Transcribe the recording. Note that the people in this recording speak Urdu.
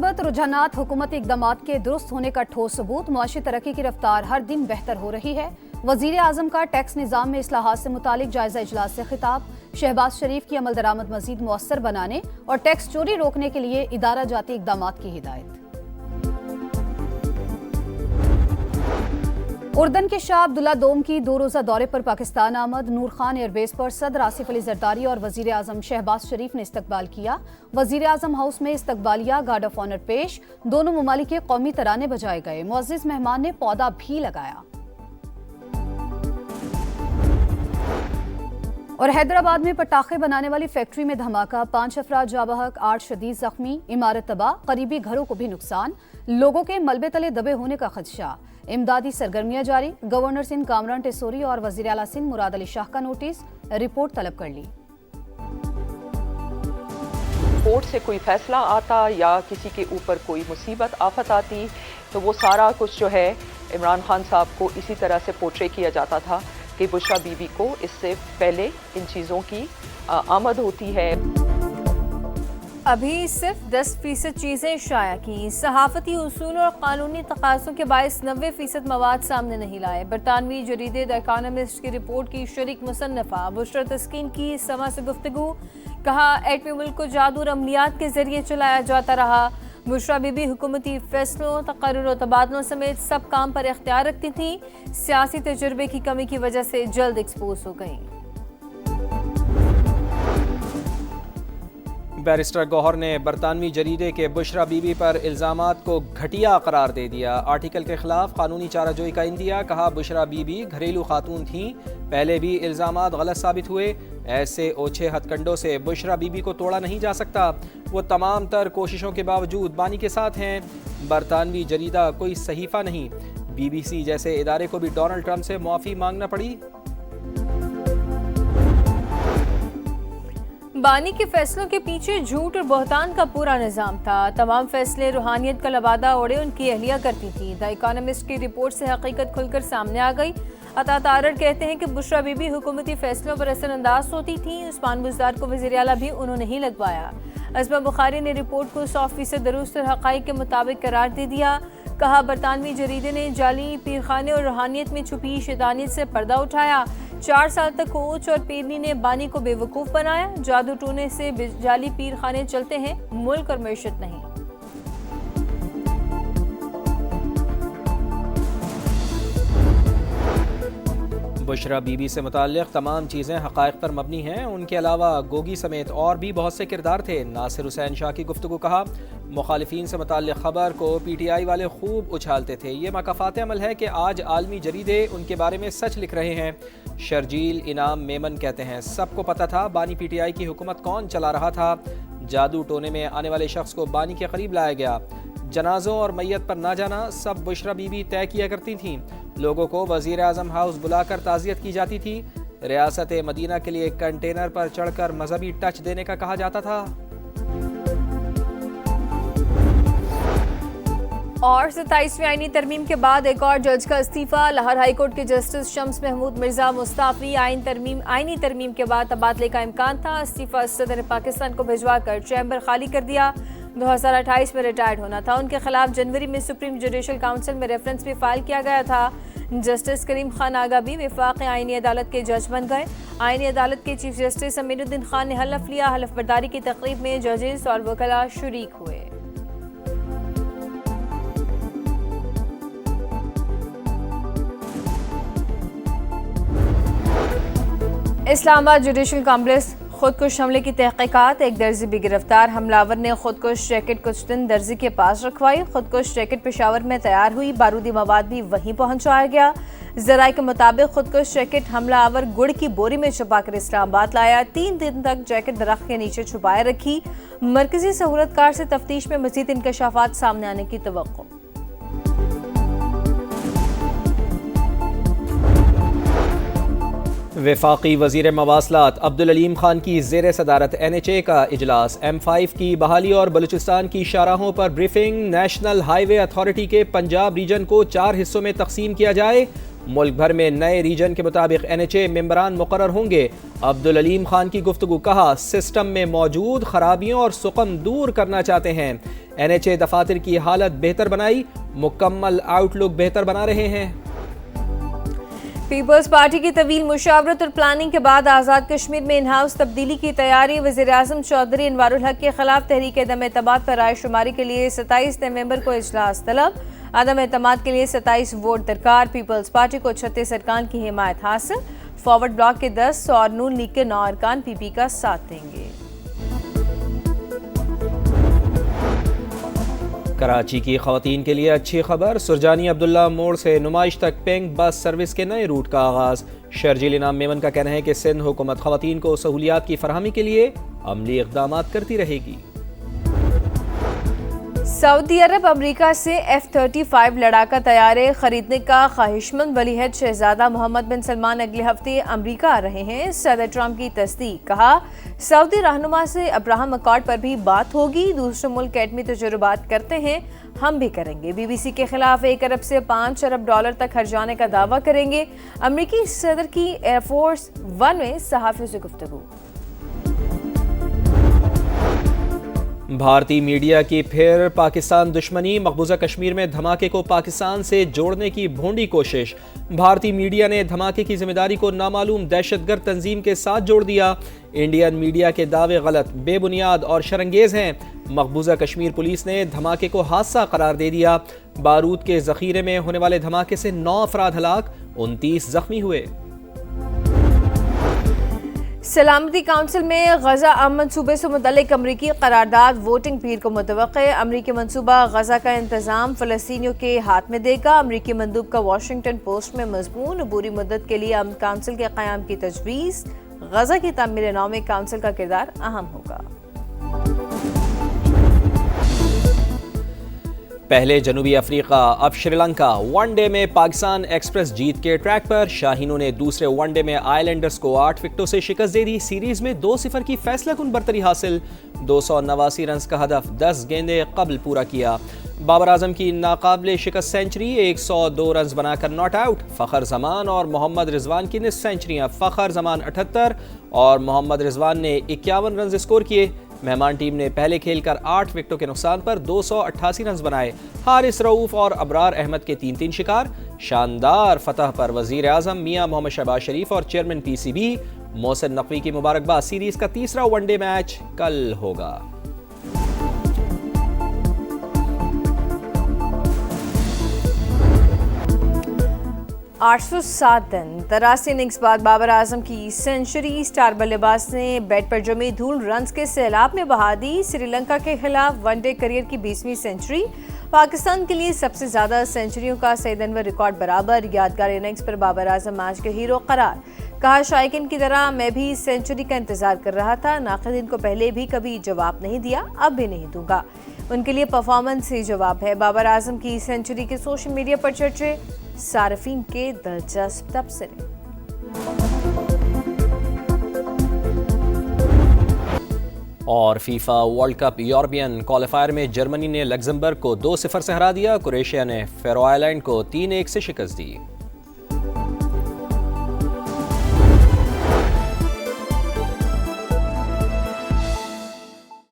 مثبت رجحانات حکومتی اقدامات کے درست ہونے کا ٹھوس ثبوت، معاشی ترقی کی رفتار ہر دن بہتر ہو رہی ہے۔ وزیر اعظم کا ٹیکس نظام میں اصلاحات سے متعلق جائزہ اجلاس سے خطاب، شہباز شریف کی عمل درآمد مزید مؤثر بنانے اور ٹیکس چوری روکنے کے لیے ادارہ جاتی اقدامات کی ہدایت۔ اردن کے شاہ عبداللہ دوم کی 2 روزہ دورے پر پاکستان آمد، نور خان ایئر بیس پر صدر آصف علی زرداری اور وزیر اعظم شہباز شریف نے استقبال کیا۔ وزیر اعظم ہاؤس میں استقبالیہ گارڈ آف آنر پیش، دونوں ممالک کے قومی ترانے بجائے گئے، معزز مہمان نے پودا بھی لگایا۔ اور حیدرآباد میں پٹاخے بنانے والی فیکٹری میں دھماکہ، 5 افراد جاں بحق، 8 شدید زخمی، عمارت تباہ، قریبی گھروں کو بھی نقصان، لوگوں کے ملبے تلے دبے ہونے کا خدشہ۔ امدادی سرگرمیاں جاری، گورنر سندھ کامران ٹیسوری اور وزیر اعلیٰ سندھ مراد علی شاہ کا نوٹس، رپورٹ طلب کر لی۔ کورٹ سے کوئی فیصلہ آتا یا کسی کے اوپر کوئی مصیبت آفت آتی تو وہ سارا کچھ جو ہے عمران خان صاحب کو اسی طرح سے پورٹرے کیا جاتا تھا کہ بشرا بی بی کو اس سے پہلے ان چیزوں کی آمد ہوتی ہے۔ ابھی صرف 10% چیزیں شائع کی، صحافتی اصول اور قانونی تقاضوں کے باعث 90% مواد سامنے نہیں لائے۔ برطانوی جریدے دی اکانومسٹ کی رپورٹ کی شریک مصنفہ بشرا تسکین کی سما سے گفتگو، کہا ایٹمی ملک کو جادو اور عملیات کے ذریعے چلایا جاتا رہا۔ بشرا بی بی حکومتی فیصلوں، تقرر و تبادلوں سمیت سب کام پر اختیار رکھتی تھیں، سیاسی تجربے کی کمی کی وجہ سے جلد ایکسپوز ہو گئیں۔ بیرسٹر گوہر نے برطانوی جریدے کے بشرا بی بی پر الزامات کو گھٹیا قرار دے دیا، آرٹیکل کے خلاف قانونی چارہ جوئی کا عندیہ، کہا بشرا بی بی گھریلو خاتون تھیں، پہلے بھی الزامات غلط ثابت ہوئے، ایسے اوچھے ہتھ کنڈوں سے بشرا بی بی کو توڑا نہیں جا سکتا، وہ تمام تر کوششوں کے باوجود بانی کے ساتھ ہیں، برطانوی جریدہ کوئی صحیفہ نہیں، بی بی سی جیسے ادارے کو بھی ڈونلڈ ٹرمپ سے معافی مانگنا پڑی۔ بانی کے فیصلوں کے پیچھے جھوٹ اور بہتان کا پورا نظام تھا، تمام فیصلے روحانیت کا لبادہ اوڑے ان کی اہلیہ کرتی تھی۔ دی اکانومسٹ کی رپورٹ سے حقیقت کھل کر سامنے آ گئی۔ عطا تارڑ کہتے ہیں کہ بشرا بی بی حکومتی فیصلوں پر اثر انداز ہوتی تھیں، عثمان بزدار کو وزیر اعلیٰ بھی انہوں نے ہی لگوایا۔ عظمہ بخاری نے رپورٹ کو 100% درست اور حقائق کے مطابق قرار دے دیا، کہا برطانوی جریدے نے جعلی پیرخانے اور روحانیت میں چھپی شیطانیت سے پردہ اٹھایا، 4 سال تک کوچ اور پیرنی نے بانی کو بے وقوف بنایا، جادو ٹونے سے جعلی پیر خانے چلتے ہیں، ملک اور معیشت نہیں۔ بشرا بی بی سے متعلق تمام چیزیں حقائق پر مبنی ہیں، ان کے علاوہ گوگی سمیت اور بھی بہت سے کردار تھے، ناصر حسین شاہ کی گفتگو، کہا مخالفین سے متعلق خبر کو پی ٹی آئی والے خوب اچھالتے تھے، یہ مکافات عمل ہے کہ آج عالمی جریدے ان کے بارے میں سچ لکھ رہے ہیں۔ شرجیل انعام میمن کہتے ہیں سب کو پتہ تھا بانی پی ٹی آئی کی حکومت کون چلا رہا تھا، جادو ٹونے میں آنے والے شخص کو بانی کے قریب لایا گیا، جنازوں اور میت پر نہ جانا سب بشرا بی بی طے کیا کرتی تھیں، لوگوں کو وزیر اعظم ہاؤس بلا کر تعزیت کی جاتی تھی، ریاست مدینہ کے لیے کنٹینر پر چڑھ کر مذہبی ٹچ دینے کا کہا جاتا تھا۔ اور 27ویں آئینی ترمیم کے بعد ایک اور جج کا استعفیٰ، لاہور ہائی کورٹ کے جسٹس شمس محمود مرزا مستعفی، آئینی ترمیم کے بعد تبادلے کا امکان تھا، استعفیٰ صدر پاکستان کو بھجوا کر چیمبر خالی کر دیا، 2028 میں ریٹائرڈ ہونا تھا، ان کے خلاف جنوری میں سپریم جوڈیشل کونسل میں ریفرنس بھی فائل کیا گیا تھا۔ جسٹس کریم خان آگا بھی وفاقی آئینی عدالت کے جج بن گئے، آئینی عدالت کے چیف جسٹس امین الدین خان نے حلف لیا، حلف برداری کی تقریب میں ججز اور وکلاء شریک ہوئے۔ اسلام آباد جوڈیشل کمپلیکس خودکش حملے کی تحقیقات، ایک درزی بھی گرفتار، حملہ آور نے خودکش جیکٹ کچھ دن درزی کے پاس رکھوائی، خودکش جیکٹ پشاور میں تیار ہوئی، بارودی مواد بھی وہیں پہنچایا گیا، ذرائع کے مطابق خودکش جیکٹ حملہ آور گڑ کی بوری میں چھپا کر اسلام آباد لایا، 3 دن تک جیکٹ درخت کے نیچے چھپائے رکھی، مرکزی سہولت کار سے تفتیش میں مزید انکشافات سامنے آنے کی توقع۔ وفاقی وزیر مواصلات عبدالعلیم خان کی زیر صدارت NHA کا اجلاس، M5 کی بحالی اور بلوچستان کی شاہراہوں پر بریفنگ، نیشنل ہائی وے اتھارٹی کے پنجاب ریجن کو 4 حصوں میں تقسیم کیا جائے، ملک بھر میں نئے ریجن کے مطابق NHA ممبران مقرر ہوں گے۔ عبدالعلیم خان کی گفتگو، کہا سسٹم میں موجود خرابیوں اور سقم دور کرنا چاہتے ہیں۔ NHA دفاتر کی حالت بہتر بنائی، مکمل آؤٹ لک بہتر بنا رہے ہیں۔ پیپلز پارٹی کی طویل مشاورت اور پلاننگ کے بعد آزاد کشمیر میں ان ہاؤس تبدیلی کی تیاری۔ وزیراعظم چودھری انوار الحق کے خلاف تحریک عدم اعتماد پر رائے شماری کے لیے 27 نومبر کو اجلاس طلب۔ عدم اعتماد کے لیے 27 ووٹ درکار۔ پیپلز پارٹی کو 36 ارکان کی حمایت حاصل۔ فارورڈ بلاک کے 10 اور نون لیگ کے 9 ارکان پی پی کا ساتھ دیں گے۔ کراچی کی خواتین کے لیے اچھی خبر، سرجانی عبداللہ موڑ سے نمائش تک پنک بس سروس کے نئے روٹ کا آغاز۔ شرجیل انعام میمن کا کہنا ہے کہ سندھ حکومت خواتین کو سہولیات کی فراہمی کے لیے عملی اقدامات کرتی رہے گی۔ سعودی عرب امریکہ سے F-35 لڑاکا طیارے خریدنے کا خواہشمند ولی عہد شہزادہ محمد بن سلمان اگلے ہفتے امریکہ آ رہے ہیں۔ صدر ٹرمپ کی تصدیق، کہا سعودی رہنما سے ابراہم اکارڈ پر بھی بات ہوگی، دوسرے ملک ایٹمی تجربات کرتے ہیں، ہم بھی کریں گے۔ BBC کے خلاف 1 ارب سے 5 ارب ڈالر تک خرچانے کا دعویٰ کریں گے۔ امریکی صدر کی ایئر فورس 1 میں صحافیوں سے گفتگو۔ بھارتی میڈیا کی پھر پاکستان دشمنی، مقبوضہ کشمیر میں دھماکے کو پاکستان سے جوڑنے کی بھونڈی کوشش۔ بھارتی میڈیا نے دھماکے کی ذمہ داری کو نامعلوم دہشت گرد تنظیم کے ساتھ جوڑ دیا۔ انڈین میڈیا کے دعوے غلط، بے بنیاد اور شرنگیز ہیں۔ مقبوضہ کشمیر پولیس نے دھماکے کو حادثہ قرار دے دیا۔ بارود کے ذخیرے میں ہونے والے دھماکے سے 9 افراد ہلاک، 29 زخمی ہوئے۔ سلامتی کونسل میں غزہ امن منصوبے سے متعلق امریکی قرارداد ووٹنگ پیر کو متوقع۔ امریکی منصوبہ غزہ کا انتظام فلسطینیوں کے ہاتھ میں دے گا۔ امریکی مندوب کا واشنگٹن پوسٹ میں مضمون، عبوری مدت کے لیے امن کونسل کے قیام کی تجویز۔ غزہ کی تعمیر نو میں کونسل کا کردار اہم ہوگا۔ پہلے جنوبی افریقہ اب شری لنکا، ون ڈے میں پاکستان ایکسپریس جیت کے ٹریک پر۔ شاہینوں نے دوسرے ون ڈے میں آئی لینڈرز کو 8 وکٹوں سے شکست دے دی۔ سیریز میں 2-0 کی فیصلہ کن برتری حاصل، 289 رنز کا ہدف 10 گیندیں قبل پورا کیا۔ بابر اعظم کی ناقابل شکست سینچری، 102 رنز بنا کر ناٹ آؤٹ۔ فخر زمان اور محمد رضوان کی نصف سینچریاں، فخر زمان 78 اور محمد رضوان نے 51 رنز اسکور کیے۔ مہمان ٹیم نے پہلے کھیل کر 8 وکٹوں کے نقصان پر 288 رنز بنائے۔ حارث رؤوف اور ابرار احمد کے 3 شکار۔ شاندار فتح پر وزیر اعظم میاں محمد شہباز شریف اور چیئرمین PCB محسن نقوی کی مبارکباد۔ سیریز کا تیسرا ون ڈے میچ کل ہوگا۔ آٹھ سو 7 دن 83 اننگز بعد بابر اعظم کی سینچری، سٹار بلے باز نے بیٹ پر جمی دھول رنز کے سیلاب میں بہا دی۔ سری لنکا کے خلاف ون ڈے کیریئر کی 20ویں سینچری، پاکستان کے لیے سب سے زیادہ سینچریوں کا سعید انور ریکارڈ برابر۔ یادگار اننگز پر بابر اعظم میچ کے ہیرو قرار، کہا شائقین کی طرح میں بھی سینچری کا انتظار کر رہا تھا، ناقدین کو پہلے بھی کبھی جواب نہیں دیا، اب بھی نہیں دوں گا، ان کے لیے پرفارمنس ہی جواب ہے۔ بابر اعظم کی سینچری کے سوشل میڈیا پر چرچے، صارفین کے دلچسپ تبصرے۔ اور FIFA world cup European qualifier میں جرمنی نے لگزمبرگ کو 2-0 سے ہرا دیا۔ کروشیا نے فیرو آئلینڈ کو 3-1 سے شکست دی۔